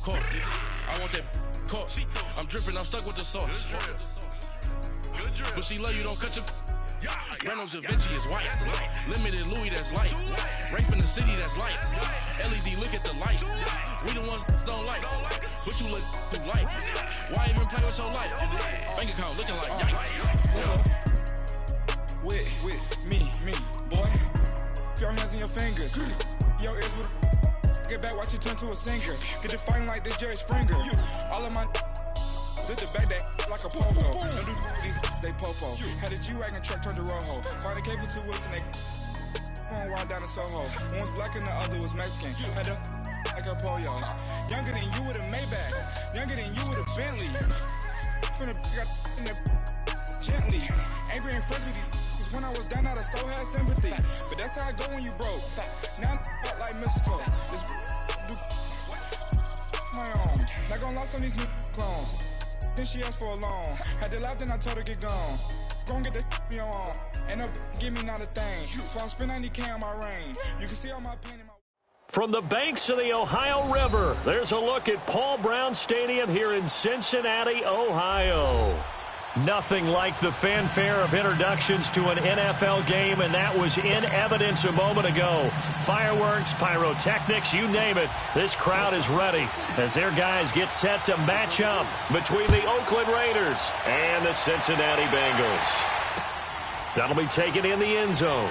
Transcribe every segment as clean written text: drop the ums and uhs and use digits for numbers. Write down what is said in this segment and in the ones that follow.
court. I want that court. I'm dripping, I'm stuck with the sauce. But she love you, don't cut your... Reynolds Da Vinci is white. Limited Louis, that's light. Rape in the city, that's light. LED, look at the light. We the ones don't like. But you look too light. Why even play with your life? Bank account looking like yikes. With me, boy. Your hands and your fingers. Your ears with get back, watch you turn to a singer. Get the fighting like this Jerry Springer. All of my sit the back that like a popo. Don't do these they popo. Had a G-Wagon truck turned to Rojo. Find a cable 2 wheels and they going wild down in Soho. One was black and the other was Mexican. Had a like a pollo. Younger than you with a Maybach. Younger than you with a Bentley. From the got in the gently. Ain't been friends with these. When I was down out of so had sympathy. But that's how I go when you broke. Now I'm like mistletoe. This do my own. Not gonna lost on these new clones. Then she asked for a loan. Had to laugh, then I told her get gone. Gon' get that me on. And up give me not a thing. So I spend 90K on my range. You can see all my pain in my... From the banks of the Ohio River, there's a look at Paul Brown Stadium here in Cincinnati, Ohio. Nothing like the fanfare of introductions to an NFL game, and that was in evidence a moment ago. Fireworks, pyrotechnics, you name it. This crowd is ready as their guys get set to match up between the Oakland Raiders and the Cincinnati Bengals. That'll be taken in the end zone.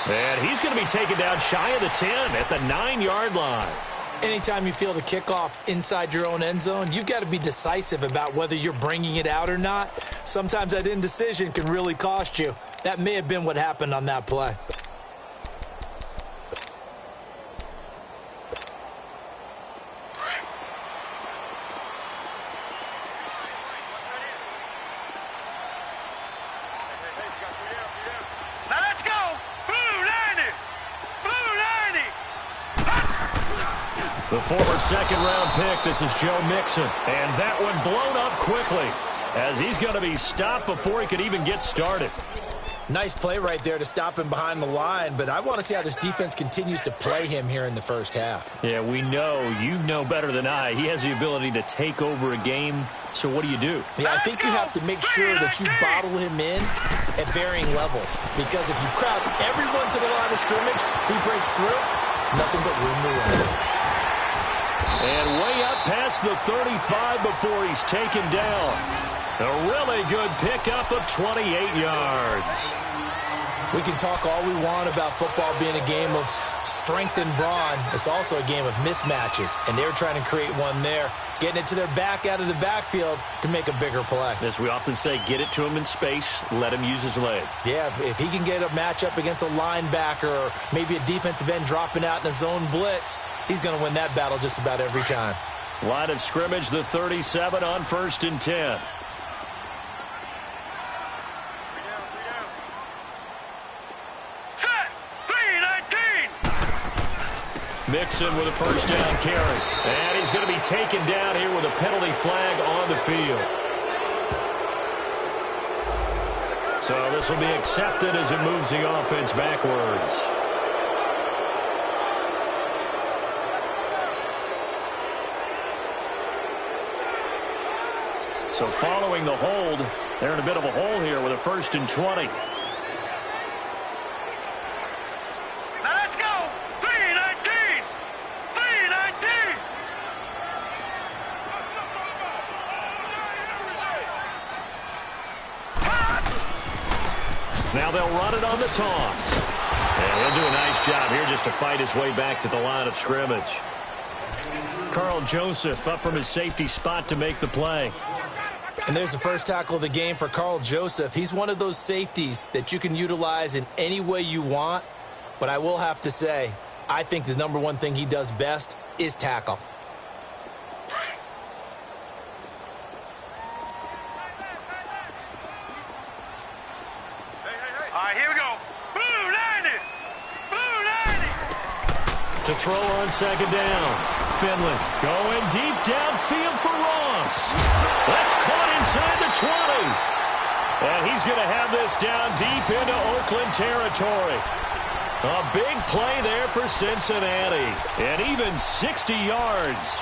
And he's going to be taken down shy of the 10 at the 9-yard line. Anytime you feel the kickoff inside your own end zone, you've got to be decisive about whether you're bringing it out or not. Sometimes that indecision can really cost you. That may have been what happened on that play. The former second-round pick, this is Joe Mixon. And that one blown up quickly as he's going to be stopped before he could even get started. Nice play right there to stop him behind the line, but I want to see how this defense continues to play him here in the first half. Yeah, we know. You know better than I. He has the ability to take over a game, so what do you do? Yeah, I think you have to make sure that you bottle him in at varying levels, because if you crowd everyone to the line of scrimmage, if he breaks through, it's nothing but room to run. And way up past the 35 before he's taken down. A really good pickup of 28 yards. We can talk all we want about football being a game of strength and brawn. It's also a game of mismatches, and they're trying to create one there, getting it to their back out of the backfield to make a bigger play. As we often say, get it to him in space, let him use his leg. Yeah, if he can get a matchup against a linebacker or maybe a defensive end dropping out in a zone blitz, he's going to win that battle just about every time. Line of scrimmage, the 37 on 1st and 10. Mixon with a first down carry. And he's going to be taken down here with a penalty flag on the field. So this will be accepted as it moves the offense backwards. So following the hold, they're in a bit of a hole here with a 1st and 20. Now they'll run it on the toss. And he'll do a nice job here just to fight his way back to the line of scrimmage. Carl Joseph up from his safety spot to make the play. And there's the first tackle of the game for Carl Joseph. He's one of those safeties that you can utilize in any way you want. But I will have to say, I think the number one thing he does best is tackle. To throw on second down. Finley going deep downfield for Ross. That's caught inside the 20. And he's going to have this down deep into Oakland territory. A big play there for Cincinnati. And even 60 yards.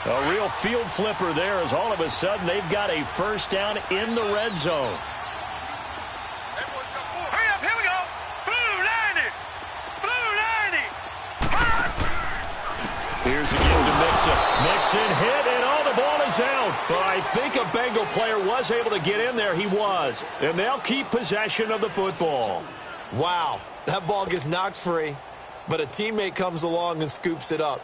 A real field flipper there as all of a sudden they've got a first down in the red zone. Hurry up, here we go. Blue 90. Blue 90. Here's again to Mixon. Mixon hit, and all the ball is out. But I think a Bengal player was able to get in there. He was. And they'll keep possession of the football. Wow, that ball gets knocked free, but a teammate comes along and scoops it up.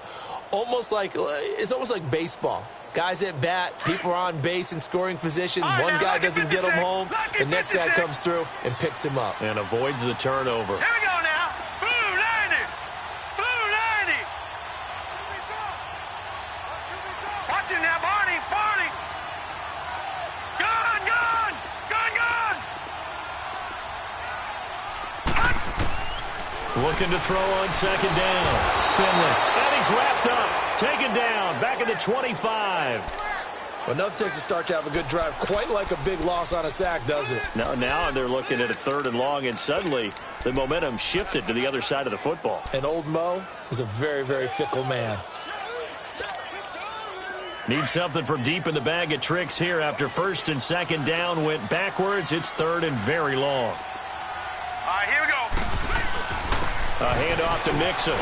It's almost like baseball. Guys at bat, people are on base in scoring position. One guy doesn't get him home. The next guy comes through and picks him up. And avoids the turnover. Here we go now. Blue 90. Blue 90. Watch him now, Barney. Barney. Gun, gun. Gun, gun. Looking to throw on second down. Finley. And he's wrapped up. Taken down. Back at the 25. Enough takes a start to have a good drive. Quite like a big loss on a sack, does it? Now they're looking at a 3rd and long, and suddenly the momentum shifted to the other side of the football. And old Mo is a very, very fickle man. Need something from deep in the bag of tricks here after 1st and 2nd down went backwards. It's 3rd and very long. All right, here we go. A handoff to Mixon.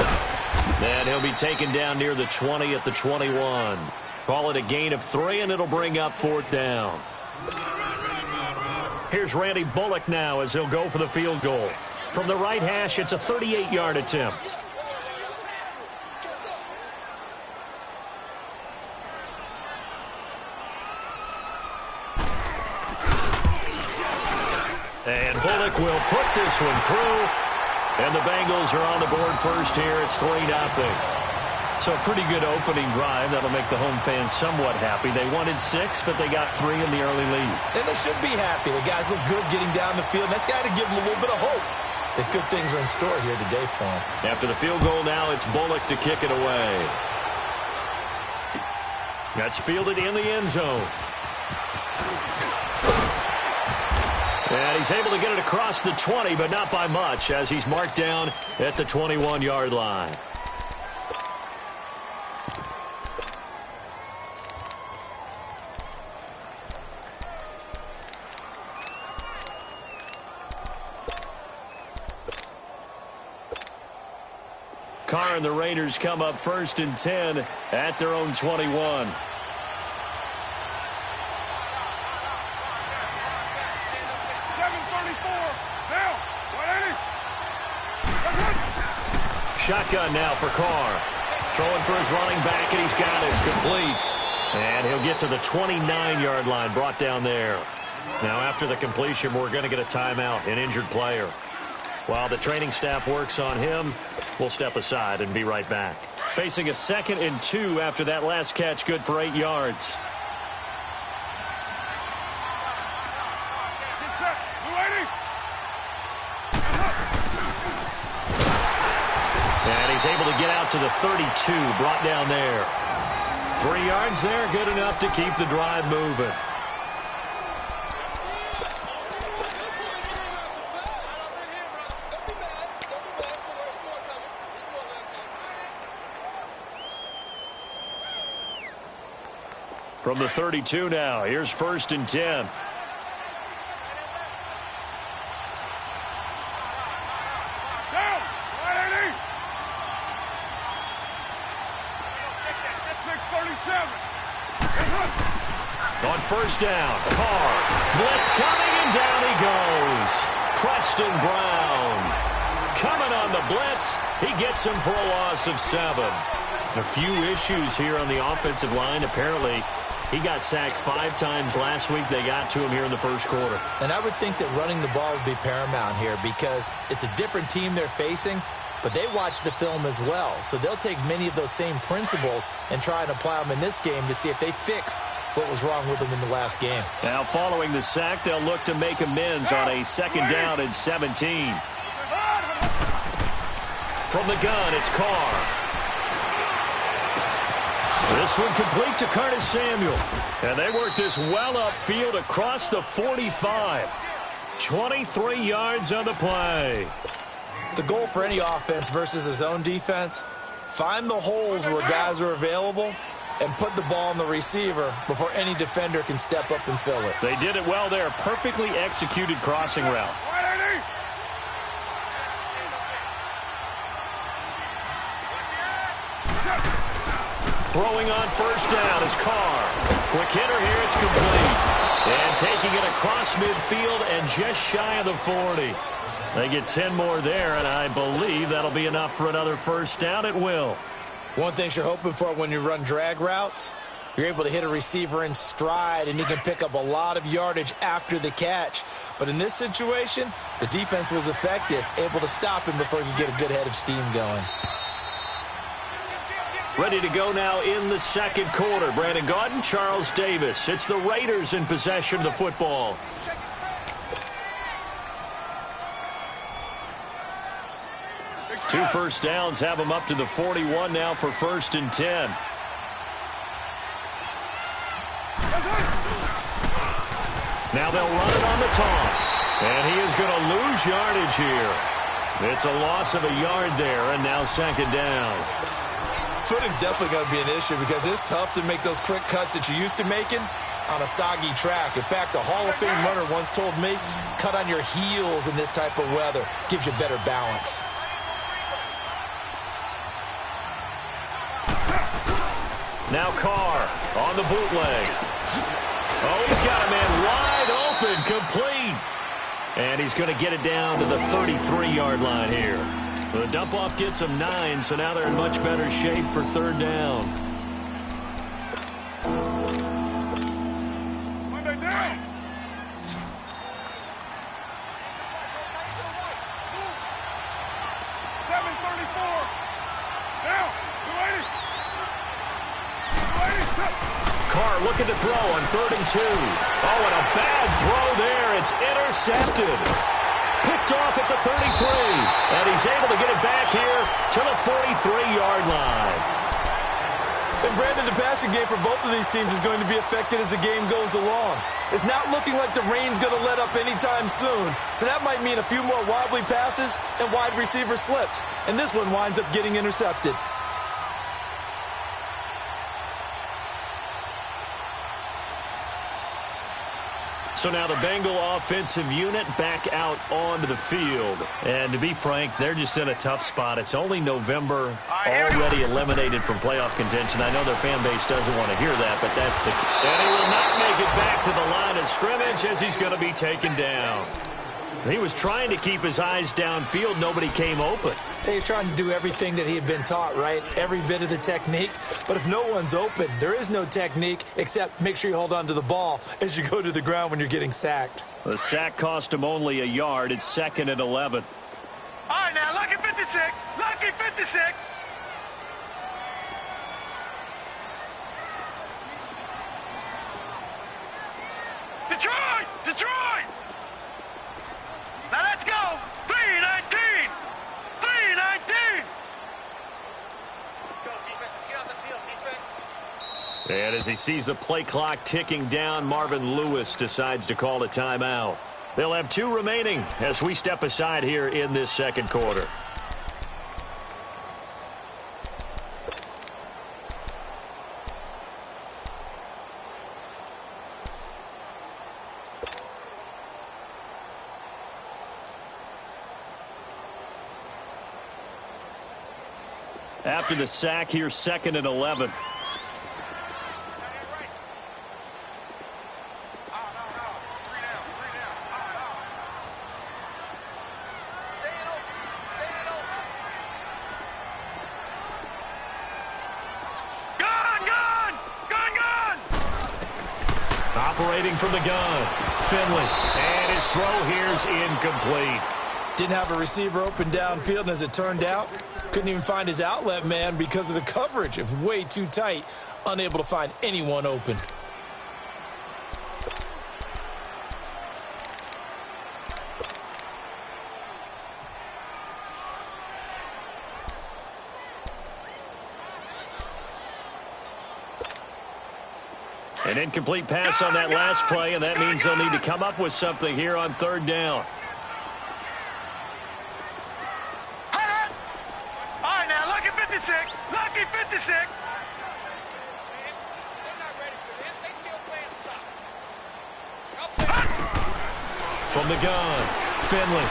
And he'll be taken down near the 20 at the 21. Call it a gain of 3, and it'll bring up 4th down. Here's Randy Bullock now as he'll go for the field goal. From the right hash, it's a 38-yard attempt. And Bullock will put this one through. And the Bengals are on the board first here. It's 3-0. So a pretty good opening drive. That'll make the home fans somewhat happy. They wanted 6, but they got 3 in the early lead. And they should be happy. The guys look good getting down the field. That's got to give them a little bit of hope that good things are in store here today for them. After the field goal now, it's Bullock to kick it away. That's fielded in the end zone. And he's able to get it across the 20, but not by much, as he's marked down at the 21-yard line. Carr and the Raiders come up 1st and 10 at their own 21. Shotgun now for Carr. Throwing for his running back, and he's got it complete. And he'll get to the 29-yard line, brought down there. Now, after the completion, we're going to get a timeout, an injured player. While the training staff works on him, we'll step aside and be right back. Facing a 2nd and 2 after that last catch, good for 8 yards. And he's able to get out to the 32, brought down there. 3 yards there, good enough to keep the drive moving. From the 32 now, here's 1st and 10. On 1st down, Carr, blitz coming, and down he goes. Preston Brown coming on the blitz. He gets him for a loss of 7. A few issues here on the offensive line. Apparently, he got sacked 5 times last week. They got to him here in the 1st quarter. And I would think that running the ball would be paramount here because it's a different team they're facing, but they watch the film as well. So they'll take many of those same principles and try and apply them in this game to see if they fixed what was wrong with them in the last game. Now, following the sack, they'll look to make amends on a 2nd down and 17. From the gun, it's Carr. This one complete to Curtis Samuel. And they work this well upfield across the 45. 23 yards on the play. The goal for any offense versus his own defense, find the holes where guys are available and put the ball on the receiver before any defender can step up and fill it. They did it well there. Perfectly executed crossing route. Throwing on first down is Carr. Quick hitter here, it's complete. And taking it across midfield and just shy of the 40. They get 10 more there, and I believe that'll be enough for another first down. It will. One thing you're hoping for when you run drag routes, you're able to hit a receiver in stride, and he can pick up a lot of yardage after the catch. But in this situation, the defense was effective, able to stop him before he could get a good head of steam going. Ready to go now in the second quarter. Brandon Gaudin, Charles Davis. It's the Raiders in possession of the football. Two first downs have them up to the 41 now for 1st and 10. Now they'll run it on the toss. And he is going to lose yardage here. It's a loss of a yard there, and now 2nd down. Footing's definitely going to be an issue because it's tough to make those quick cuts that you're used to making on a soggy track. In fact, a Hall of Fame runner once told me, cut on your heels in this type of weather. Gives you better balance. Now Carr on the bootleg. Oh, he's got a man wide open, complete. And he's going to get it down to the 33-yard line here. The dump-off gets them 9, so now they're in much better shape for 3rd down. Monday down. Carr looking to throw on 3rd and 2. Oh, and a bad throw there. It's intercepted. Picked off at the 33. And he's able to get it back here to the 43-yard line. And Brandon, the passing game for both of these teams is going to be affected as the game goes along. It's not looking like the rain's going to let up anytime soon. So that might mean a few more wobbly passes and wide receiver slips. And this one winds up getting intercepted. So now the Bengal offensive unit back out onto the field. And to be frank, they're just in a tough spot. It's only November, already eliminated from playoff contention. I know their fan base doesn't want to hear that, but that's the key. And he will not make it back to the line of scrimmage as he's going to be taken down. He was trying to keep his eyes downfield. Nobody came open. He's trying to do everything that he had been taught, right? Every bit of the technique. But if no one's open, there is no technique except make sure you hold on to the ball as you go to the ground when you're getting sacked. The sack cost him only a yard. It's 2nd and 11. All right, now, lucky 56. Lucky 56. Detroit! Detroit! Now let's go! 3-19! 3-19! Let's go, defense. Let's get off the field, defense. And as he sees the play clock ticking down, Marvin Lewis decides to call a timeout. They'll have 2 remaining as we step aside here in this second quarter. After the sack here, 2nd and 11. Operating from the gun, Finley. And his throw here's incomplete. Didn't have a receiver open downfield, and as it turned out, couldn't even find his outlet man because of the coverage. It was way too tight, unable to find anyone open. An incomplete pass on that last play, and that means they'll need to come up with something here on third down. All right, now, lucky 56. Lucky 56. They're not ready for this. They still playing soft. From the gun, Finley.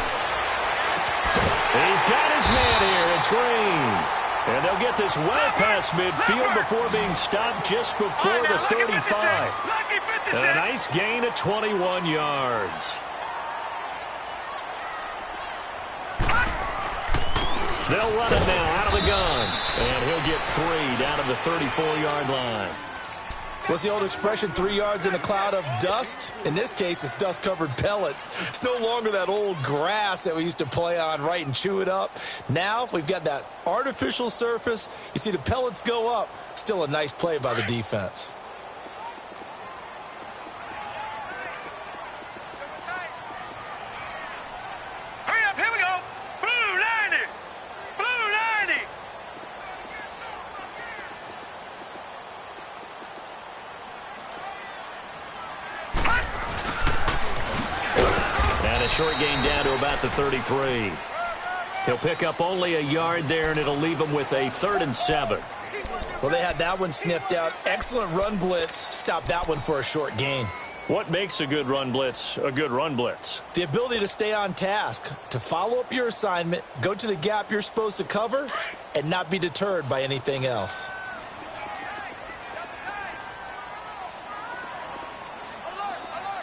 He's got his man here. It's Green. And they'll get this well past midfield before being stopped just before the 35. And a nice gain of 21 yards. They'll run it now out of the gun. And he'll get 3 down to the 34-yard line. What's the old expression, 3 yards in a cloud of dust? In this case, it's dust-covered pellets. It's no longer that old grass that we used to play on, right, and chew it up. Now we've got that artificial surface. You see the pellets go up. Still a nice play by the defense. Hurry up, here we go. Blue 90. Blue 90. And a short gain down to about the 33. He'll pick up only a yard there, and it'll leave him with a 3rd and 7. Well, they had that one sniffed out. Excellent run blitz. Stop that one for a short gain. What makes a good run blitz a good run blitz? The ability to stay on task, to follow up your assignment, go to the gap you're supposed to cover, and not be deterred by anything else.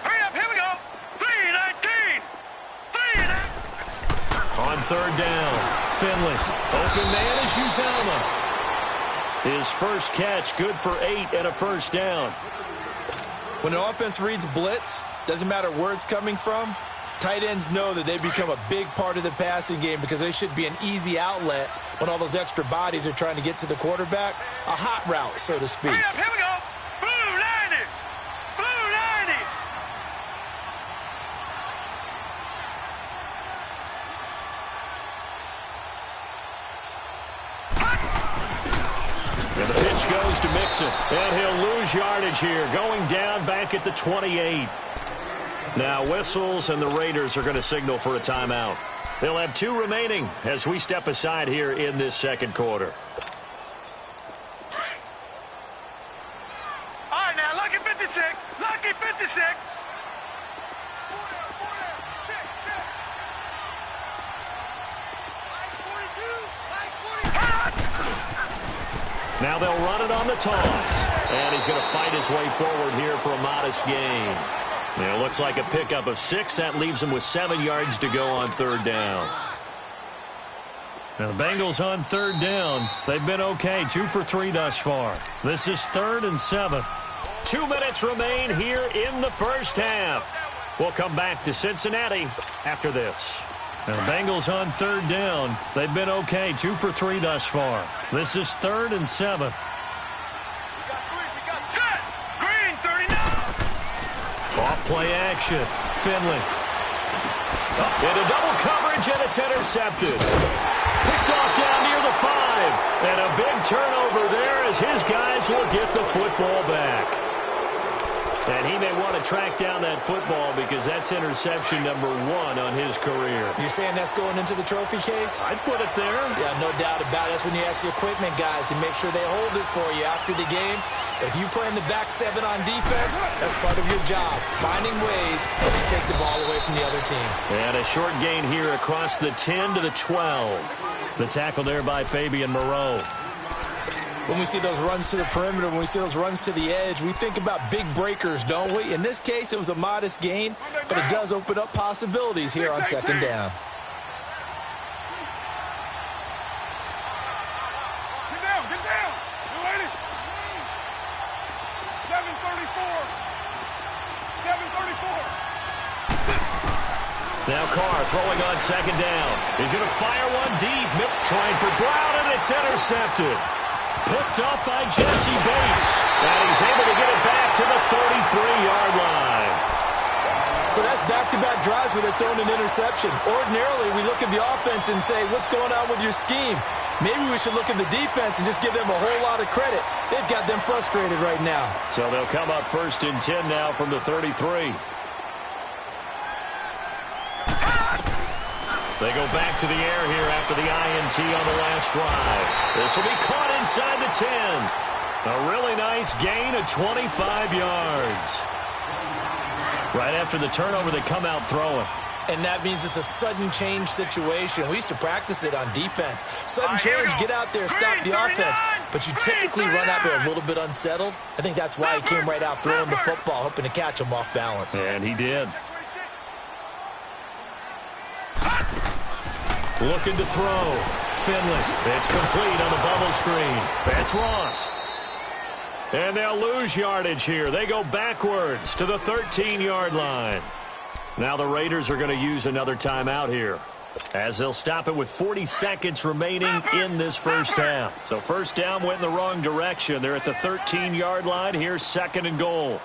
Hurry up, here we go. 319. 319. On third down, Finley. Open man is Uzama. His first catch, good for 8 and a first down. When an offense reads blitz, doesn't matter where it's coming from, tight ends know that they become a big part of the passing game because they should be an easy outlet when all those extra bodies are trying to get to the quarterback. A hot route, so to speak. Hurry up, here we go. Blue 90. Blue 90. And the pitch goes to Mixon. And he'll lose yardage here, going down back at the 28. Now whistles, and the Raiders are going to signal for a timeout. They'll have 2 remaining as we step aside here in this second quarter. All right, now, lucky 56. Lucky 56. Check, check. Lights 42. Lights 42. Now they'll run it on the toss. And he's going to fight his way forward here for a modest gain. It looks like a pickup of 6. That leaves him with 7 yards to go on third down. Now the Bengals on third down. They've been okay. 2 for 3 thus far. This is 3rd and 7. 2 minutes remain here in the first half. We'll come back to Cincinnati after this. Now the Bengals on third down. They've been okay. 2 for 3 thus far. This is 3rd and 7. Set. Green 39. Off play action. Finley. Into double coverage, and it's intercepted. Picked off down near the 5. And a big turnover there as his guys will get the football back. And he may want to track down that football because that's interception number 1 on his career. You're saying that's going into the trophy case? I'd put it there. Yeah, no doubt about it. That's when you ask the equipment guys to make sure they hold it for you after the game. But if you play in the back 7 on defense, that's part of your job. Finding ways to take the ball away from the other team. And a short gain here across the 10 to the 12. The tackle there by Fabian Moreau. When we see those runs to the perimeter, when we see those runs to the edge, we think about big breakers, don't we? In this case, it was a modest gain, but it does open up possibilities here on second down. Get down, get down. You ready? 734. 734. Now Carr throwing on second down. He's going to fire one deep. Trying for Brown, and it's intercepted. Picked up by Jesse Bates. And he's able to get it back to the 33-yard line. So that's back back-to-back drives where they're throwing an interception. Ordinarily, we look at the offense and say, what's going on with your scheme? Maybe we should look at the defense and just give them a whole lot of credit. They've got them frustrated right now. So they'll come up 1st and 10 now from the 33. They go back to the air here after the INT on the last drive. This will be caught inside the 10. A really nice gain of 25 yards. Right after the turnover, they come out throwing. And that means it's a sudden change situation. We used to practice it on defense. Sudden change, get out there, stop the offense. But you typically run out there a little bit unsettled. I think that's why he came right out throwing the football, hoping to catch him off balance. And he did. Looking to throw. Finley. It's complete on the bubble screen. That's Ross. And they'll lose yardage here. They go backwards to the 13-yard line. Now the Raiders are going to use another timeout here, as they'll stop it with 40 seconds remaining in this first half. So first down went in the wrong direction. They're at the 13-yard line. Here's 2nd and goal.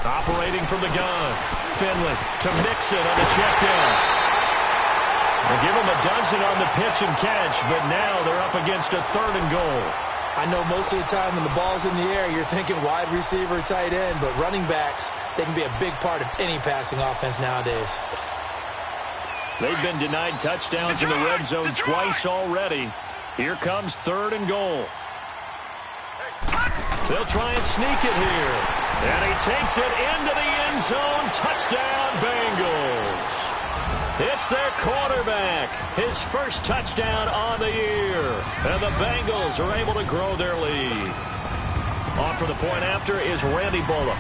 Operating from the gun. Finley to Mixon on the check down. They'll give him a dozen on the pitch and catch, but now they're up against a 3rd and goal. I know most of the time when the ball's in the air, you're thinking wide receiver, tight end, but running backs, they can be a big part of any passing offense nowadays. They've been denied touchdowns in the red zone twice already. Here comes 3rd and goal. They'll try and sneak it here. And he takes it into the end zone. Touchdown, Bengals. It's their quarterback. His first touchdown on the year. And the Bengals are able to grow their lead. On for the point after is Randy Bullock.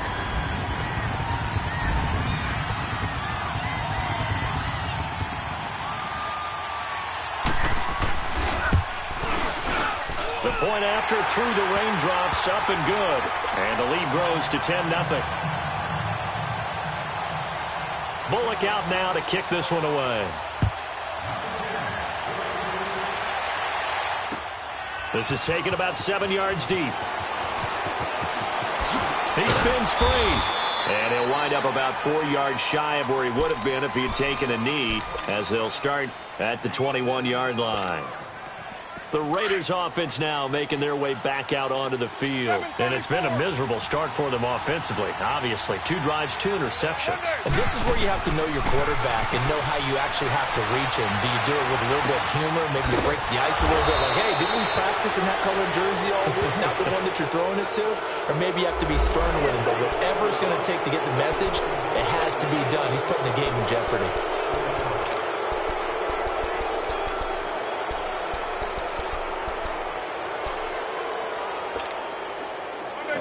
The point after through the raindrops, up and good. And the lead grows to 10-0. Bullock out now to kick this one away. This is taken about 7 yards deep. He spins free. And he'll wind up about 4 yards shy of where he would have been if he had taken a knee, as they'll start at the 21-yard line. The Raiders offense now making their way back out onto the field. And it's been a miserable start for them offensively. Obviously, 2 drives, 2 interceptions. And this is where you have to know your quarterback and know how you actually have to reach him. Do you do it with a little bit of humor? Maybe you break the ice a little bit. Like, hey, didn't we practice in that colored jersey all week? Not the one that you're throwing it to? Or maybe you have to be stern with him. But whatever it's going to take to get the message, it has to be done. He's putting the game in jeopardy.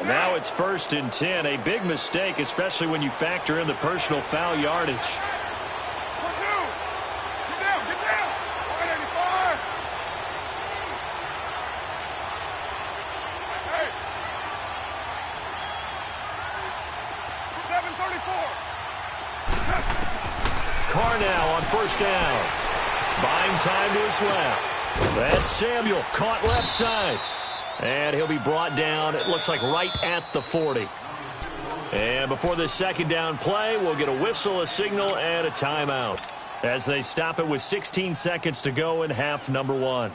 Now it's 1st and 10. A big mistake, especially when you factor in the personal foul yardage. Get down, 185. Hey. 734. Carr now on 1st down. Buying time to his left. That's Samuel, caught left side. And he'll be brought down, it looks like right at the 40. And before this 2nd down play, we'll get a whistle, a signal, and a timeout, as they stop it with 16 seconds to go in half number 1. Monday,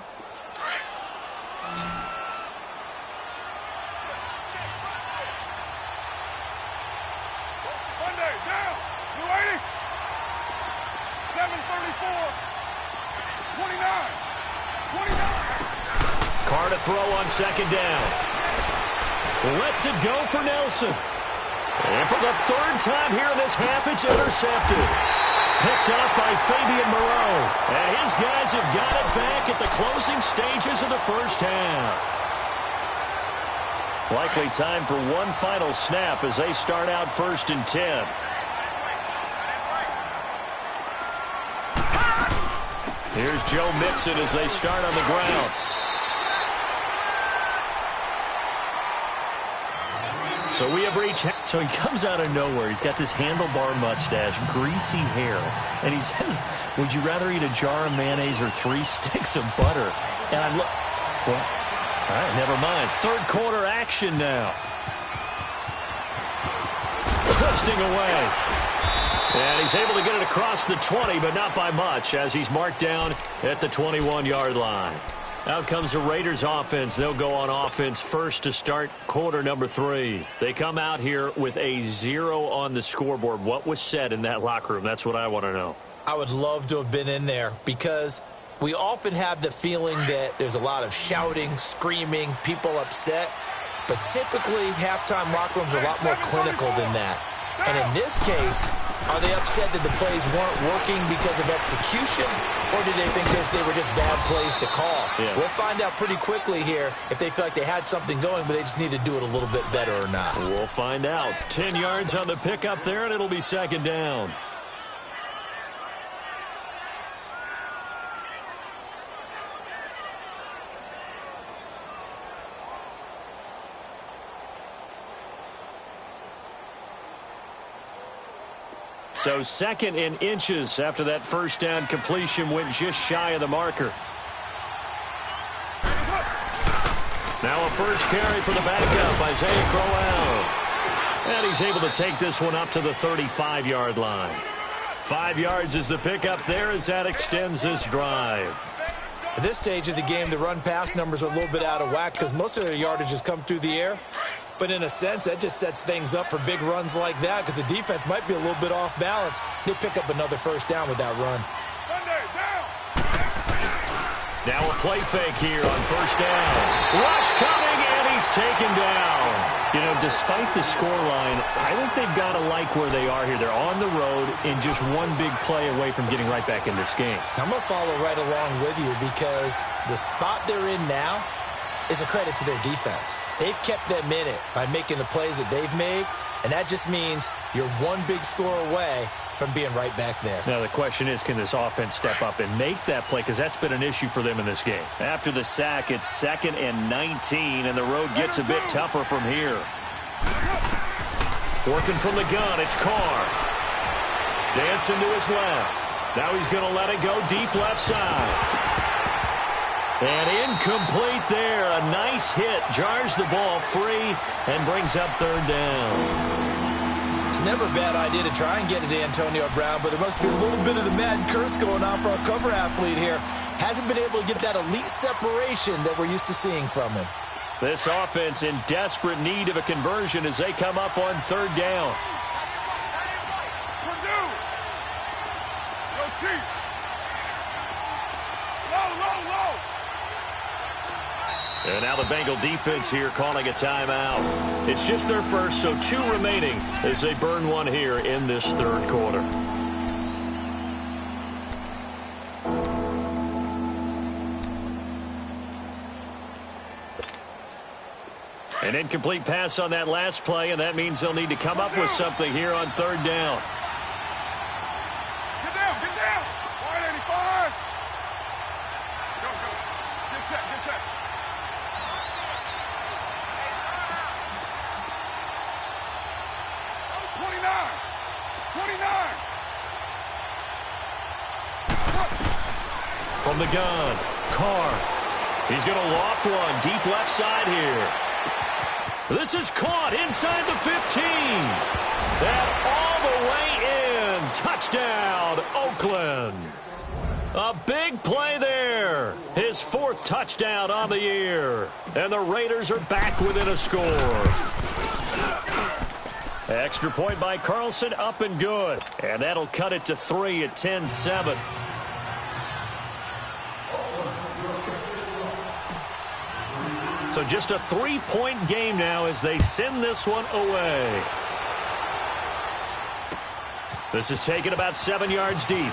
down. You ready? 734. 29. Carr to throw on 2nd down. Lets it go for Nelson. And for the 3rd time here in this half, it's intercepted. Picked up by Fabian Moreau. And his guys have got it back at the closing stages of the first half. Likely time for one final snap as they start out 1st and 10. Here's Joe Mixon as they start on the ground. So we have reached. So he comes out of nowhere. He's got this handlebar mustache, greasy hair, and he says, "Would you rather eat a jar of mayonnaise or 3 sticks of butter?" And I'm look. Well, all right, never mind. Third quarter action now. Twisting away. And he's able to get it across the 20, but not by much, as he's marked down at the 21-yard line. Out comes the Raiders offense. They'll go on offense first to start quarter number 3. They come out here with a 0 on the scoreboard. What was said in that locker room? That's what I want to know. I would love to have been in there because we often have the feeling that there's a lot of shouting, screaming, people upset. But typically, halftime locker rooms are a lot more clinical than that. And in this case, are they upset that the plays weren't working because of execution, or did they think they were just bad plays to call? Yeah. We'll find out pretty quickly here if they feel like they had something going, but they just need to do it a little bit better or not. We'll find out. 10 yards on the pickup there, and it'll be second down. So second in inches after that first down completion went just shy of the marker. Now a first carry for the backup, Isaiah Crowell. And he's able to take this one up to the 35-yard line. 5 yards is the pickup there as that extends this drive. At this stage of the game, the run-pass numbers are a little bit out of whack because most of their yardage has come through the air. But in a sense, that just sets things up for big runs like that because the defense might be a little bit off balance. They pick up another first down with that run. Now a play fake here on first down. Rush coming, and he's taken down. You know, despite the scoreline, I think they've got to like where they are here. They're on the road and just one big play away from getting right back in this game. I'm going to follow right along with you because the spot they're in now is a credit to their defense. They've kept them in it by making the plays that they've made, and that just means you're one big score away from being right back there. Now the question is, can this offense step up and make that play? Because that's been an issue for them in this game. After the sack, it's 2nd and 19, and the road gets a bit tougher from here. Working from the gun, it's Carr. Dancing to his left. Now he's going to let it go deep left side. And incomplete there. A nice hit. Jars the ball free and brings up third down. It's never a bad idea to try and get it to Antonio Brown, but there must be a little bit of the Madden curse going on for our cover athlete here. Hasn't been able to get that elite separation that we're used to seeing from him. This offense in desperate need of a conversion as they come up on third down. Go Chief. Low. And now the Bengal defense here calling a timeout. It's just their first, so 2 remaining as they burn one here in this third quarter. An incomplete pass on that last play, and that means they'll need to come up with something here on third down. Get down. 185. Go. Get set. That was 29. From the gun, Carr. He's going to loft one deep left side here. This is caught inside the 15. That all the way in. Touchdown, Oakland. A big play there. His 4th touchdown on the year. And the Raiders are back within a score. Extra point by Carlson, up and good. And that'll cut it to 3 at 10-7. So just a 3-point game now as they send this one away. This is taken about 7 yards deep.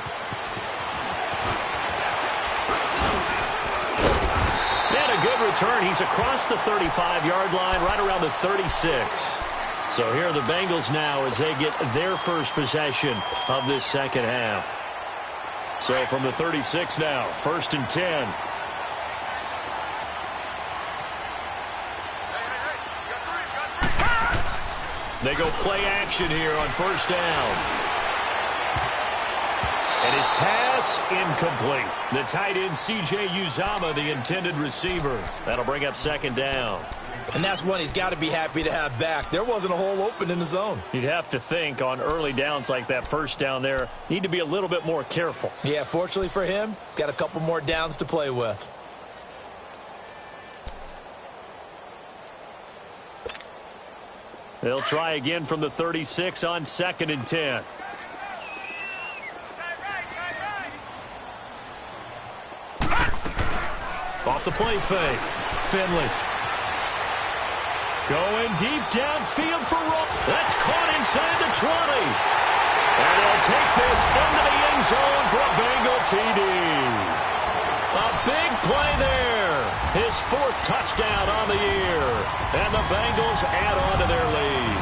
And a good return. He's across the 35-yard line, right around the 36. So here are the Bengals now as they get their first possession of this second half. So from the 36 now, 1st and 10. They go play action here on first down. And his pass incomplete. The tight end C.J. Uzama, the intended receiver. That'll bring up second down. And that's one he's got to be happy to have back. There wasn't a hole open in the zone. You'd have to think on early downs like that first down there, need to be a little bit more careful. Yeah, fortunately for him, got a couple more downs to play with. They'll try again from the 36 on 2nd and 10. Off the play fake. Finley. Going deep downfield for Roll. That's caught inside the 20. And they'll take this into the end zone for a Bengal TD. A big play there. His 4th touchdown on the year. And the Bengals add on to their lead.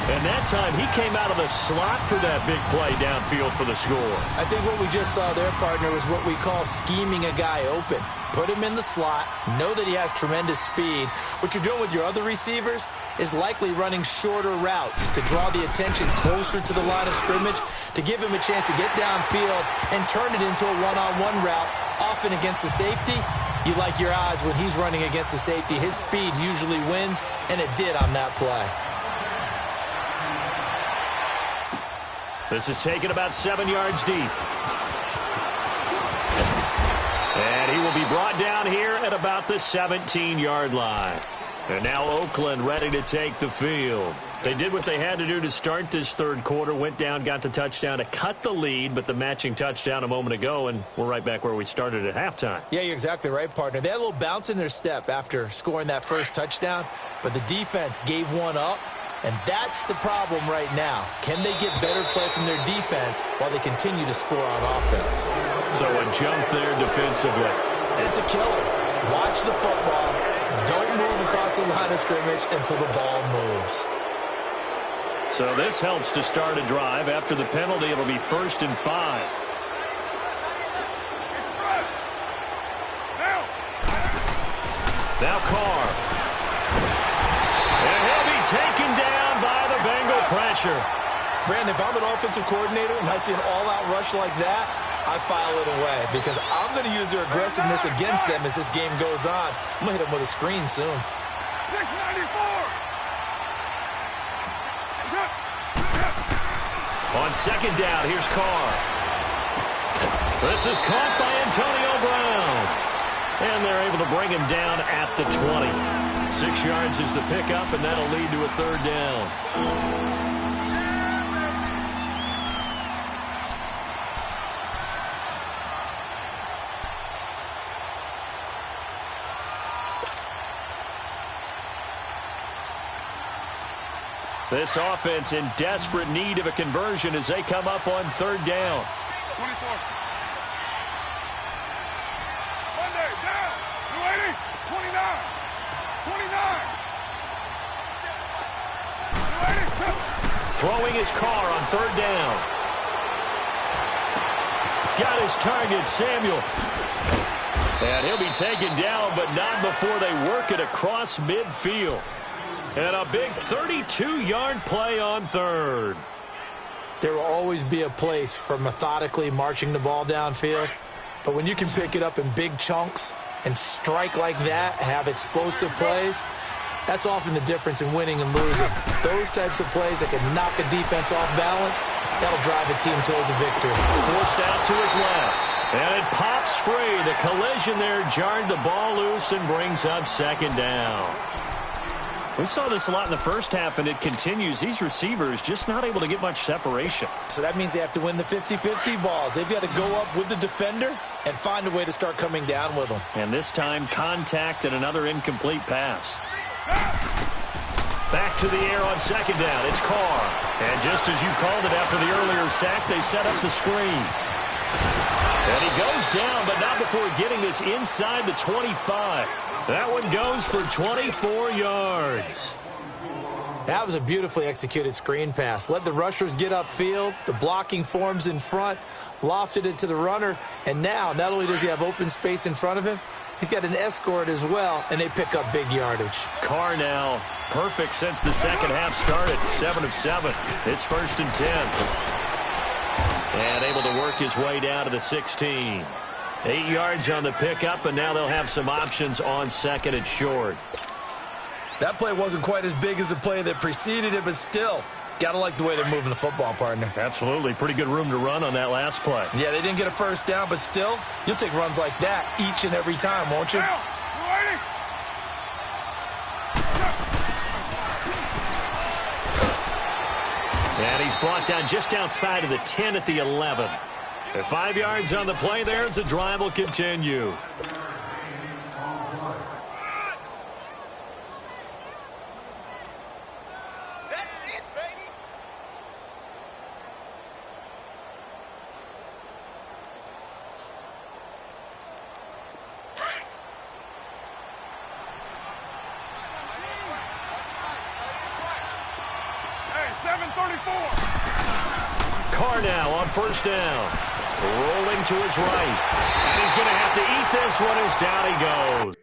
And that time, he came out of the slot for that big play downfield for the score. I think what we just saw there, partner, was what we call scheming a guy open. Put him in the slot, know that he has tremendous speed. What you're doing with your other receivers is likely running shorter routes to draw the attention closer to the line of scrimmage, to give him a chance to get downfield and turn it into a one-on-one route, often against the safety. You like your odds when he's running against the safety. His speed usually wins, and it did on that play. This is taken about 7 yards deep. And he will be brought down here at about the 17-yard line. And now Oakland ready to take the field. They did what they had to do to start this third quarter, went down, got the touchdown to cut the lead, but the matching touchdown a moment ago, and we're right back where we started at halftime. Yeah, you're exactly right, partner. They had a little bounce in their step after scoring that first touchdown, but the defense gave one up. And that's the problem right now. Can they get better play from their defense while they continue to score on offense? So a jump there defensively. And it's a killer. Watch the football. Don't move across the line of scrimmage until the ball moves. So this helps to start a drive. After the penalty, it'll be 1st and 5. Now Carr. Taken down by the Bengal pressure. Brandon, if I'm an offensive coordinator and I see an all-out rush like that, I file it away because I'm going to use their aggressiveness against them as this game goes on. I'm going to hit them with a screen soon. 694. On 2nd down, here's Carr. This is caught by Antonio Brown. And they're able to bring him down at the 20. 6 yards is the pickup, and that'll lead to a 3rd down. This offense in desperate need of a conversion as they come up on 3rd down. 24. Monday, down. 280. 29. 29. 282. Throwing his Carr on 3rd down. Got his target, Samuel. And he'll be taken down, but not before they work it across midfield. And a big 32-yard play on 3rd. There will always be a place for methodically marching the ball downfield. But when you can pick it up in big chunks and strike like that, have explosive plays, that's often the difference in winning and losing. Those types of plays that can knock a defense off balance, that'll drive a team towards a victory. Forced out to his left. And it pops free. The collision there jarred the ball loose and brings up 2nd down. We saw this a lot in the first half, and it continues. These receivers just not able to get much separation. So that means they have to win the 50-50 balls. They've got to go up with the defender and find a way to start coming down with them. And this time, contact and another incomplete pass. Back to the air on 2nd down. It's Carr. And just as you called it after the earlier sack, they set up the screen. And he goes down, but not before getting this inside the 25. That one goes for 24 yards. That was a beautifully executed screen pass. Let the rushers get upfield. The blocking forms in front. Lofted it to the runner. And now, not only does he have open space in front of him, He's got an escort as well, and they pick up big yardage. Carr now perfect since the second half started. 7 of 7. It's 1st and 10. And able to work his way down to the 16. 8 yards on the pickup, and now they'll have some options on 2nd and short. That play wasn't quite as big as the play that preceded it, but still, got to like the way they're moving the football, partner. Absolutely. Pretty good room to run on that last play. Yeah, they didn't get a first down, but still, you'll take runs like that each and every time, won't you? And he's brought down just outside of the 10 at the 11. At 5 yards on the play there, the drive will continue. That's it, baby. Hey, 7:34. Carr now on 1st down. Rolling to his right. And he's going to have to eat this one as down he goes.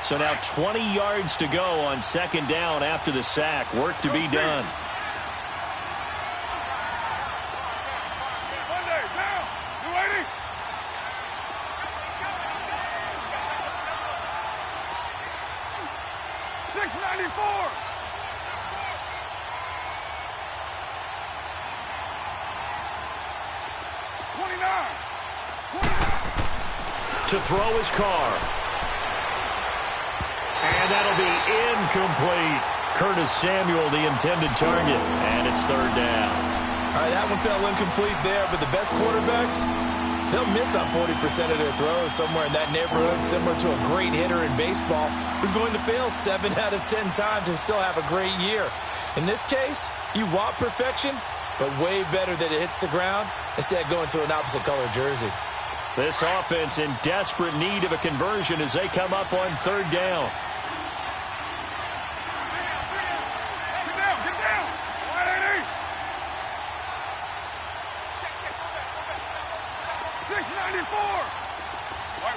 So now 20 yards to go on 2nd down after the sack. Work to be done. Monday, down. 280. $6.94. To throw his Carr. And that'll be incomplete. Curtis Samuel, the intended target. And it's 3rd down. All right, that one fell incomplete there, but the best quarterbacks, they'll miss on 40% of their throws somewhere in that neighborhood, similar to a great hitter in baseball who's going to fail 7 out of 10 times and still have a great year. In this case, you want perfection, but way better that it hits the ground instead of going to an opposite color jersey. This offense in desperate need of a conversion as they come up on 3rd down. Get down. 180. 694.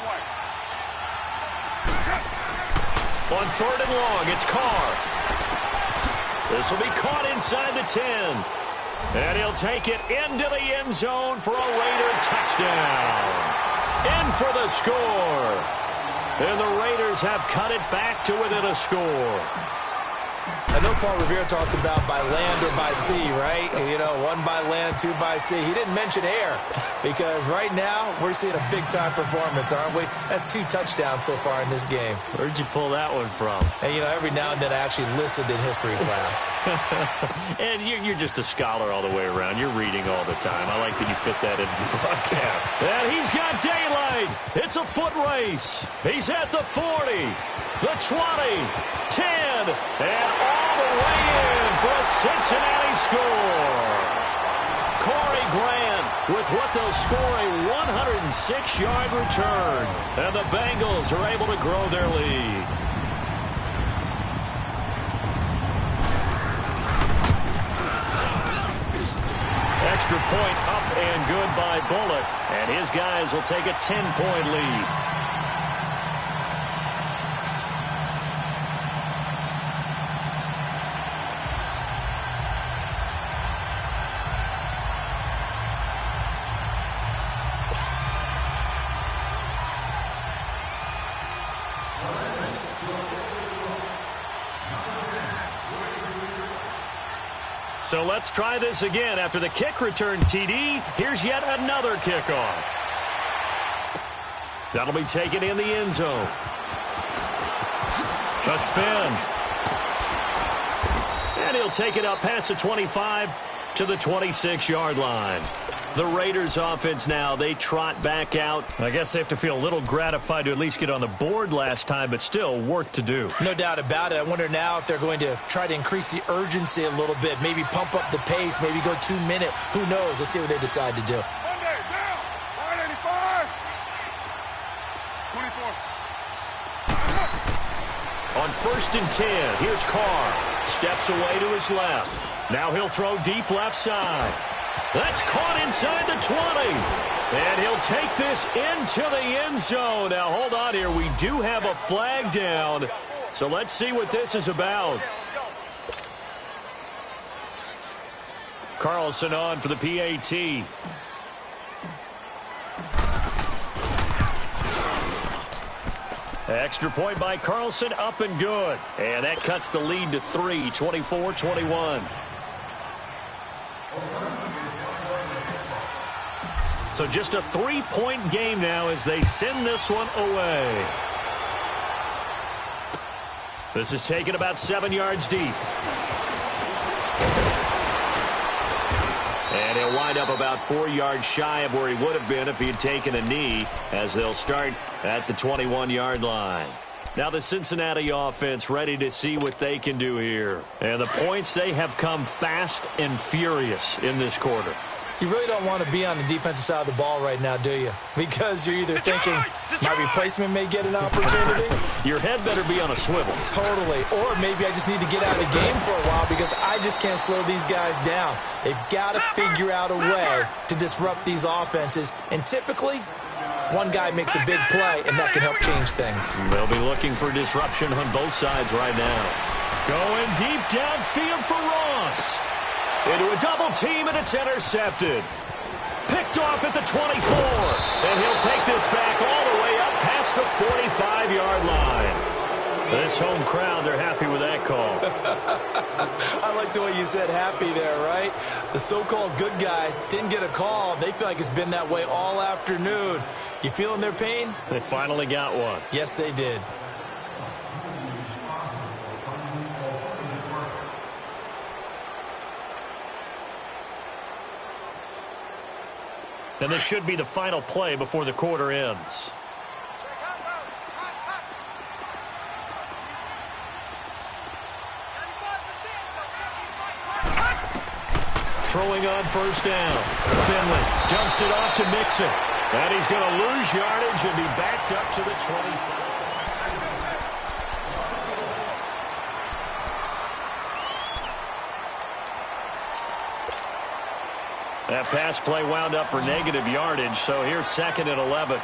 White. On 3rd and long, it's Carr. This will be caught inside the 10. And he'll take it into the end zone for a Raider touchdown. In for the score. And the Raiders have cut it back to within a score. I know Paul Revere talked about by land or by sea, right? You know, 1 by land, 2 by sea. He didn't mention air because right now we're seeing a big-time performance, aren't we? That's 2 touchdowns so far in this game. Where'd you pull that one from? And, you know, every now and then I actually listened in history class. And you're just a scholar all the way around. You're reading all the time. I like that you fit that into the broadcast. And he's got daylight. It's a foot race. He's at the 40, the 20, 10, and all the way in for a Cincinnati score. Corey Grant with what they'll score a 106-yard return. And the Bengals are able to grow their lead. Extra point up and good by Bullock. And his guys will take a 10-point lead. So let's try this again. After the kick return TD, here's yet another kickoff. That'll be taken in the end zone. A spin. And he'll take it up past the 25 to the 26-yard line. The Raiders offense now, they trot back out. I guess they have to feel a little gratified to at least get on the board last time, but still work to do. No doubt about it. I wonder now if they're going to try to increase the urgency a little bit, maybe pump up the pace, maybe go 2 minute. Who knows? Let's see what they decide to do. Monday, down. 185. 24. On 1st and 10, here's Carr. Steps away to his left. Now he'll throw deep left side. That's caught inside the 20. And he'll take this into the end zone. Now, hold on here. We do have a flag down. So let's see what this is about. Carlson on for the PAT. Extra point by Carlson, up and good. And that cuts the lead to 3, 24-21. So just a 3-point game now as they send this one away. This is taken about 7 yards deep. And he'll wind up about 4 yards shy of where he would have been if he had taken a knee, as they'll start at the 21-yard line. Now the Cincinnati offense ready to see what they can do here. And the points, they have come fast and furious in this quarter. You really don't want to be on the defensive side of the ball right now, do you? Because you're either thinking my replacement may get an opportunity. Your head better be on a swivel. Totally. Or maybe I just need to get out of the game for a while because I just can't slow these guys down. They've got to figure out a way to disrupt these offenses. And typically, one guy makes a big play, and that can help change things. They'll be looking for disruption on both sides right now. Going deep downfield for Ross. Into a double team, and it's intercepted. Picked off at the 24. And he'll take this back all the way up past the 45-yard line. This home crowd, they're happy with that call. I like the way you said happy there, right? The so-called good guys didn't get a call. They feel like it's been that way all afternoon. You feeling their pain? They finally got one. Yes, they did. And this should be the final play before the quarter ends. Throwing on first down. Finley dumps it off to Mixon. And he's going to lose yardage and be backed up to the 25. That pass play wound up for negative yardage, so here's 2nd and 11.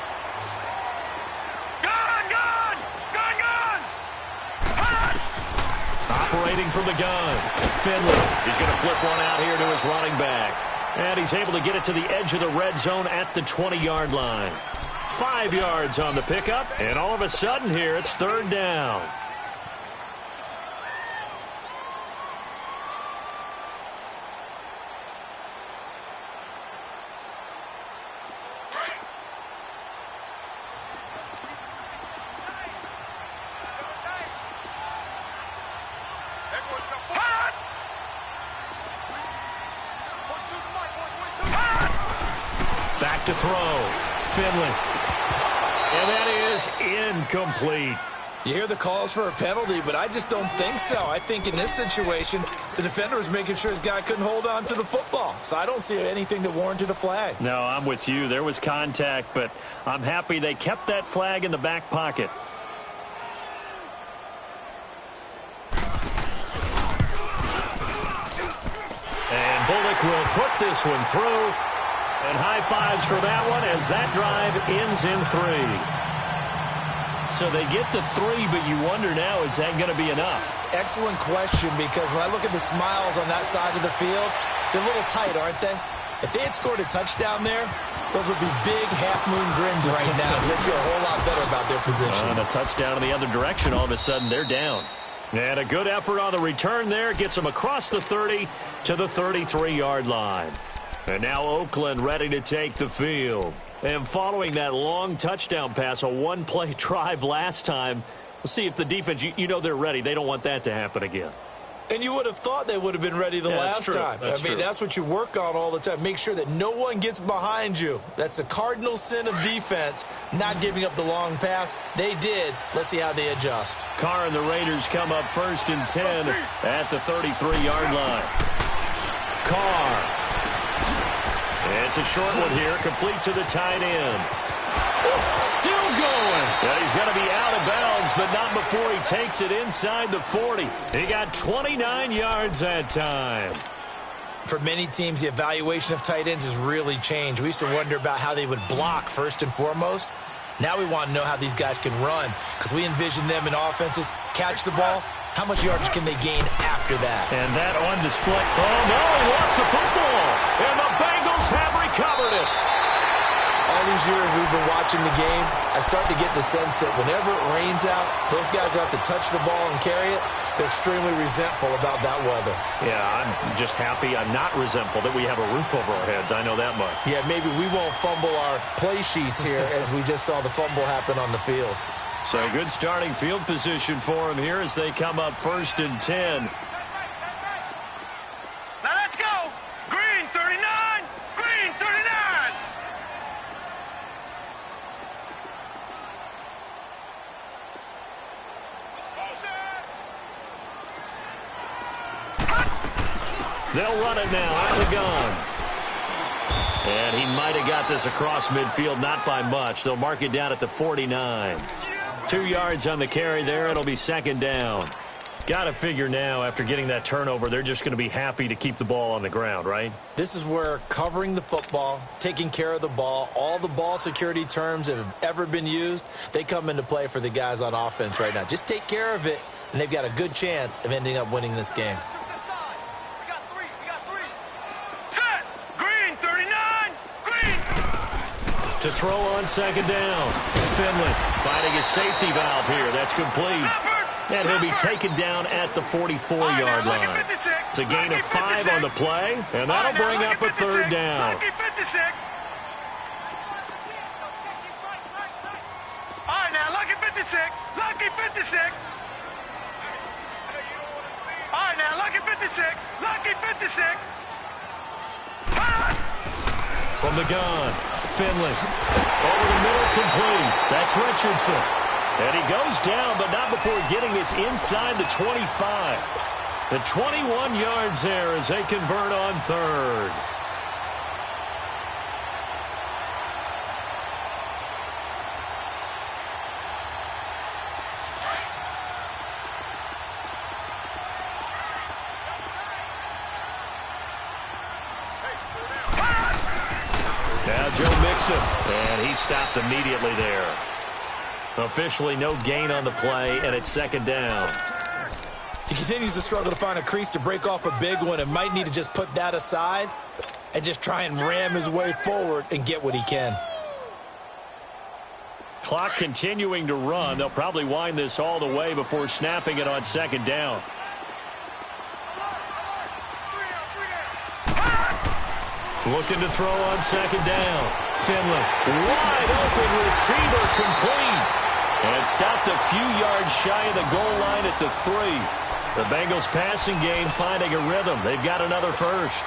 Operating from the gun. Finley. He's going to flip one out here to his running back. And he's able to get it to the edge of the red zone at the 20-yard line. 5 yards on the pickup, and all of a sudden here it's 3rd down. Back to throw. Finley. And that is incomplete. You hear the calls for a penalty, but I just don't think so. I think in this situation, the defender was making sure his guy couldn't hold on to the football. So I don't see anything to warrant a flag. No, I'm with you. There was contact, but I'm happy they kept that flag in the back pocket. And Bullock will put this one through. And high fives for that one as that drive ends in 3. So they get the 3, but you wonder now, is that going to be enough? Excellent question, because when I look at the smiles on that side of the field, they're a little tight, aren't they? If they had scored a touchdown there, those would be big half-moon grins right now. They feel a whole lot better about their position. And a touchdown in the other direction, all of a sudden they're down. And a good effort on the return there gets them across the 30 to the 33-yard line. And now Oakland ready to take the field. And following that long touchdown pass, a one-play drive last time, Let's see if the defense, you know they're ready. They don't want that to happen again. And you would have thought they would have been ready the last time. That's what you work on all the time. Make sure that no one gets behind you. That's the cardinal sin of defense, not giving up the long pass. They did. Let's see how they adjust. Carr and the Raiders come up 1st and 10 at the 33-yard line. Carr. It's a short one here, complete to the tight end. Still going. And he's going to be out of bounds, but not before he takes it inside the 40. He got 29 yards that time. For many teams, the evaluation of tight ends has really changed. We used to wonder about how they would block first and foremost. Now we want to know how these guys can run, because we envision them in offenses catch the ball. How much yardage can they gain after that? And that on display. Oh, no, he lost the football. And the Bengals have recovered it. All these years we've been watching the game, I start to get the sense that whenever it rains out, those guys who have to touch the ball and carry it, they're extremely resentful about that weather. Yeah, I'm just happy I'm not resentful that we have a roof over our heads. I know that much. Yeah, maybe we won't fumble our play sheets here as we just saw the fumble happen on the field. So good starting field position for him here as they come up 1st and 10. Now let's go. Green 39. Green 39. They'll run it now out of the gun. And he might have got this across midfield, not by much. They'll mark it down at the 49. 2 yards on the carry there. It'll be 2nd down. Got to figure now, after getting that turnover, they're just going to be happy to keep the ball on the ground, right? This is where covering the football, taking care of the ball, all the ball security terms that have ever been used, they come into play for the guys on offense right now. Just take care of it, and they've got a good chance of ending up winning this game. Set. Green 39. Green. To throw on 2nd down. Finley finding his safety valve here. That's complete. And he'll be taken down at the 44-yard line. It's a gain of 5 on the play, and that'll bring up a 3rd down. Lucky 56. All right, now, lucky 56. Lucky 56. All right, now, lucky 56. Lucky 56. From the gun, Finley. Over the middle, complete. That's Richardson. And he goes down, but not before getting this inside the 25. The 21 yards there as they convert on 3rd. Now Joe Mixon, and he stopped immediately there. Officially no gain on the play, and it's 2nd down. He continues to struggle to find a crease to break off a big one and might need to just put that aside and just try and ram his way forward and get what he can. Clock continuing to run. They'll probably wind this all the way before snapping it on 2nd down. Looking to throw on 2nd down. Finley, wide open receiver, complete. And stopped a few yards shy of the goal line at the 3. The Bengals passing game finding a rhythm. They've got another first.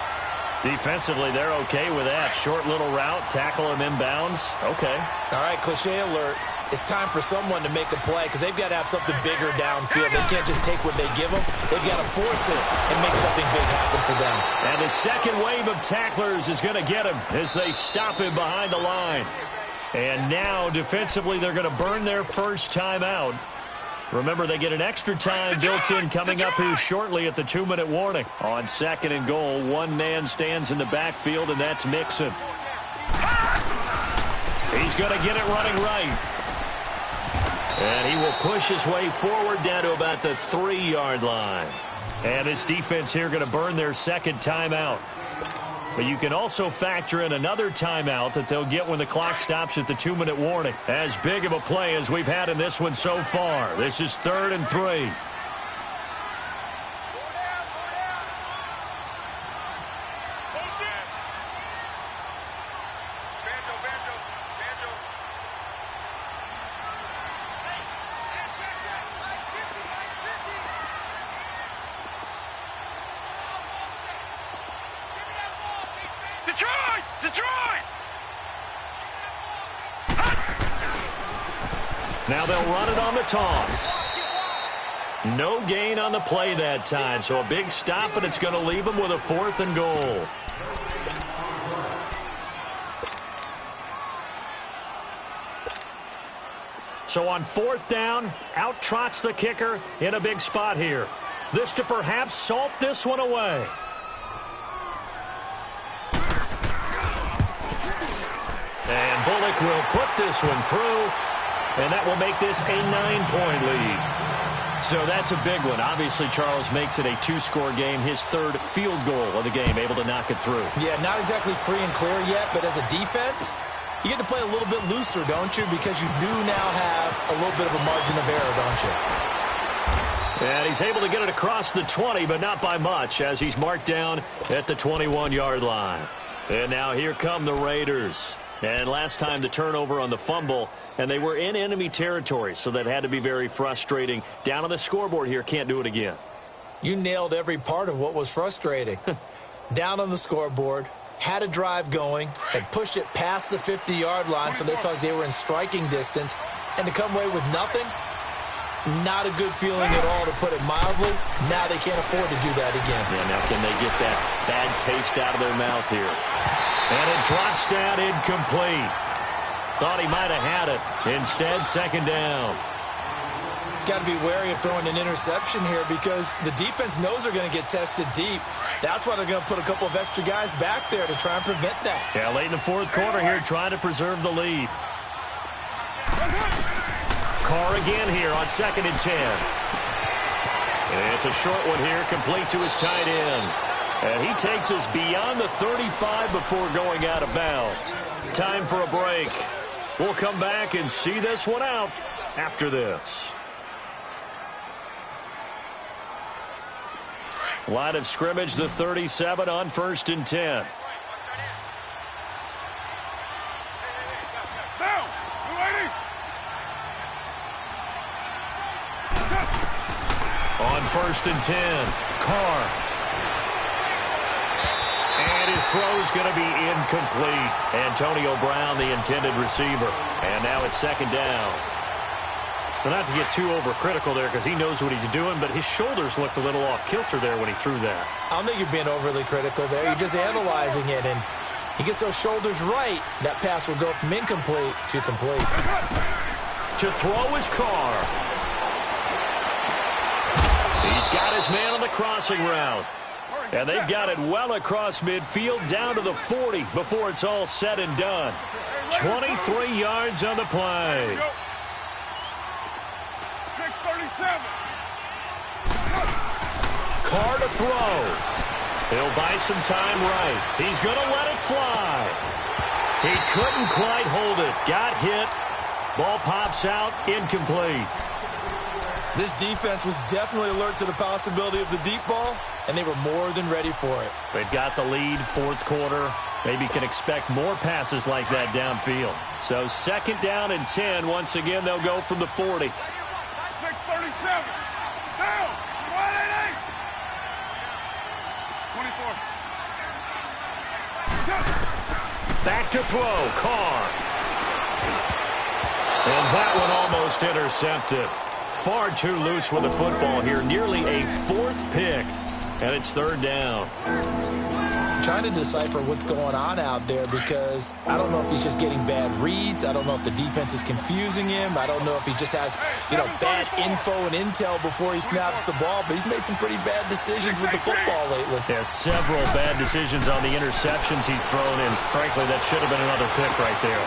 Defensively, they're okay with that. Short little route, tackle him inbounds. Okay. All right, cliche alert. It's time for someone to make a play because they've got to have something bigger downfield. They can't just take what they give them. They've got to force it and make something big happen for them. And the second wave of tacklers is going to get him as they stop him behind the line. And now, defensively, they're going to burn their first timeout. Remember, they get an extra time built in coming up here shortly at the 2-minute warning. On 2nd and goal, one man stands in the backfield, and that's Mixon. He's going to get it running right. And he will push his way forward down to about the 3-yard line. And this defense here going to burn their second timeout. But you can also factor in another timeout that they'll get when the clock stops at the 2-minute warning. As big of a play as we've had in this one so far. This is 3rd and 3. Detroit! Now they'll run it on the toss. No gain on the play that time, so a big stop, and it's going to leave them with a 4th and goal. So on 4th down, out trots the kicker in a big spot here. This to perhaps salt this one away. And Bullock will put this one through, and that will make this a 9-point lead. So that's a big one. Obviously, Charles makes it a 2-score game, his 3rd field goal of the game, able to knock it through. Yeah, not exactly free and clear yet, but as a defense, you get to play a little bit looser, don't you? Because you do now have a little bit of a margin of error, don't you? And he's able to get it across the 20, but not by much, as he's marked down at the 21-yard line. And now here come the Raiders. And last time the turnover on the fumble, and they were in enemy territory, so that had to be very frustrating. Down on the scoreboard here, can't do it again. You nailed every part of what was frustrating. Down on the scoreboard, had a drive going, had pushed it past the 50-yard line, so they thought they were in striking distance, and to come away with nothing, not a good feeling at all, to put it mildly. Now they can't afford to do that again. Yeah, now can they get that bad taste out of their mouth here? And it drops down incomplete. Thought he might have had it. Instead, 2nd down. Got to be wary of throwing an interception here because the defense knows they're going to get tested deep. That's why they're going to put a couple of extra guys back there to try and prevent that. Yeah, late in the 4th quarter here, trying to preserve the lead. Carr again here on 2nd and 10. And it's a short one here, complete to his tight end. And he takes us beyond the 35 before going out of bounds. Time for a break. We'll come back and see this one out after this. Line of scrimmage, the 37 on 1st and 10. Now, you ready? On 1st and 10, Carr. And his throw's going to be incomplete. Antonio Brown, the intended receiver. And now it's 2nd down. Well, not to get too overcritical there because he knows what he's doing, but his shoulders looked a little off kilter there when he threw that. I don't think you're being overly critical there. You're just analyzing it, and he gets those shoulders right. That pass will go from incomplete to complete. To throw is Carr. He's got his man on the crossing route. And they've got it well across midfield down to the 40 before it's all said and done. 23 yards on the play. 6:37. Carr to throw. He'll buy some time right. He's going to let it fly. He couldn't quite hold it. Got hit. Ball pops out. Incomplete. This defense was definitely alert to the possibility of the deep ball, and they were more than ready for it. They've got the lead, 4th quarter. Maybe can expect more passes like that downfield. So 2nd down and 10. Once again, they'll go from the 40. 6:37. Down. 188. 24. Back to throw. Carr. And that one almost intercepted. Far too loose with the football here. Nearly a 4th pick. And it's 3rd down. I'm trying to decipher what's going on out there because I don't know if he's just getting bad reads. I don't know if the defense is confusing him. I don't know if he just has, bad info and intel before he snaps the ball. But he's made some pretty bad decisions with the football lately. Yeah, several bad decisions on the interceptions he's thrown in. Frankly, that should have been another pick right there.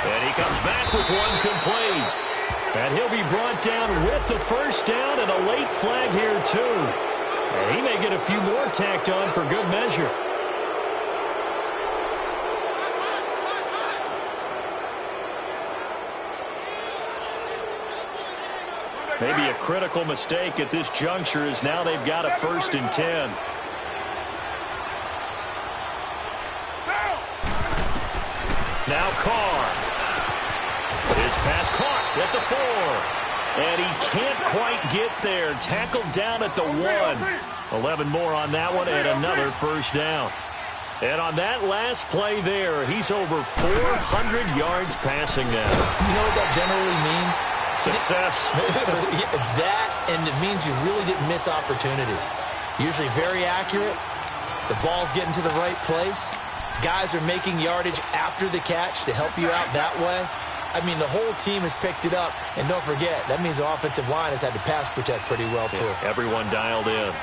And he comes back with one complete. And he'll be brought down with the 1st down and a late flag here, too. And he may get a few more tacked on for good measure. Maybe a critical mistake at this juncture is now they've got a 1st and 10. Now Carr. His pass caught at the 4. And he can't quite get there. Tackled down at the 1. 11 more on that one and another 1st down. And on that last play there, he's over 400 yards passing now. You know what that generally means? Success. That, and it means you really didn't miss opportunities. Usually very accurate. The ball's getting to the right place. Guys are making yardage after the catch to help you out that way. I mean, the whole team has picked it up. And don't forget, that means the offensive line has had to pass protect pretty well, too. Yeah, everyone dialed in.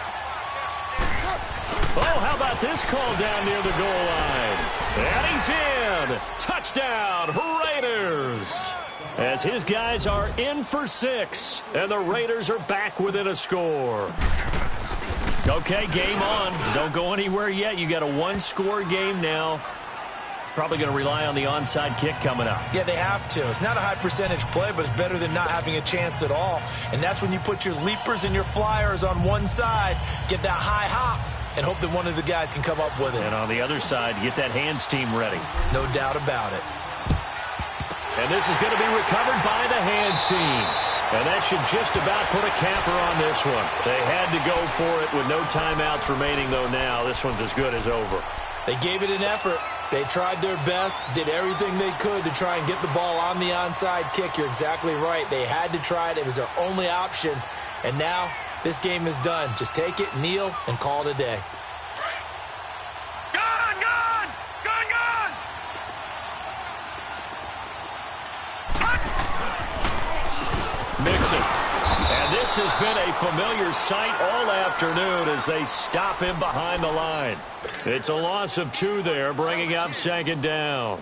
Oh, how about this call down near the goal line? And he's in. Touchdown, Raiders. As his guys are in for 6. And the Raiders are back within a score. Okay, game on. Don't go anywhere yet. You got a one-score game now. Probably going to rely on the onside kick coming up. Yeah, they have to. It's not a high-percentage play, but it's better than not having a chance at all. And that's when you put your leapers and your flyers on one side, get that high hop, and hope that one of the guys can come up with it. And on the other side, get that hands team ready. No doubt about it. And this is going to be recovered by the hands team. And that should just about put a capper on this one. They had to go for it with no timeouts remaining, though now. This one's as good as over. They gave it an effort. They tried their best, did everything they could to try and get the ball on the onside kick. You're exactly right. They had to try it. It was their only option. And now this game is done. Just take it, kneel, and call it a day. Gone, gone! Gone, gone! Mixon. And this has been a familiar sight all afternoon as they stop him behind the line. It's a loss of 2 there, bringing up 2nd down.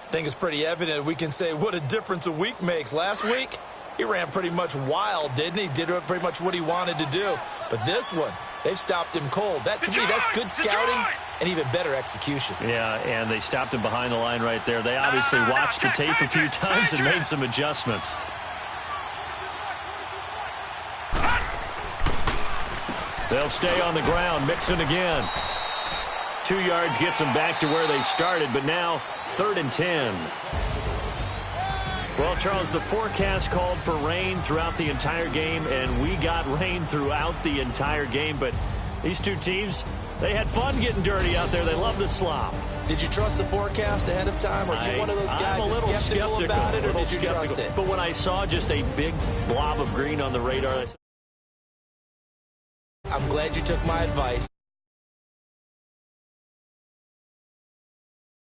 I think it's pretty evident. We can say what a difference a week makes. Last week, he ran pretty much wild, didn't he? Did pretty much what he wanted to do. But this one, they've stopped him cold. That, to me, that's good scouting and even better execution. Yeah, and they stopped him behind the line right there. They obviously watched the tape a few times and made some adjustments. They'll stay on the ground. Mixon again. 2 yards gets them back to where they started, but now 3rd and 10. Well, Charles, the forecast called for rain throughout the entire game, and we got rain throughout the entire game. But these two teams, they had fun getting dirty out there. They love the slop. Did you trust the forecast ahead of time? Are you one of those guys that's skeptical about it, or did you trust it? But when I saw just a big blob of green on the radar, I said, I'm glad you took my advice.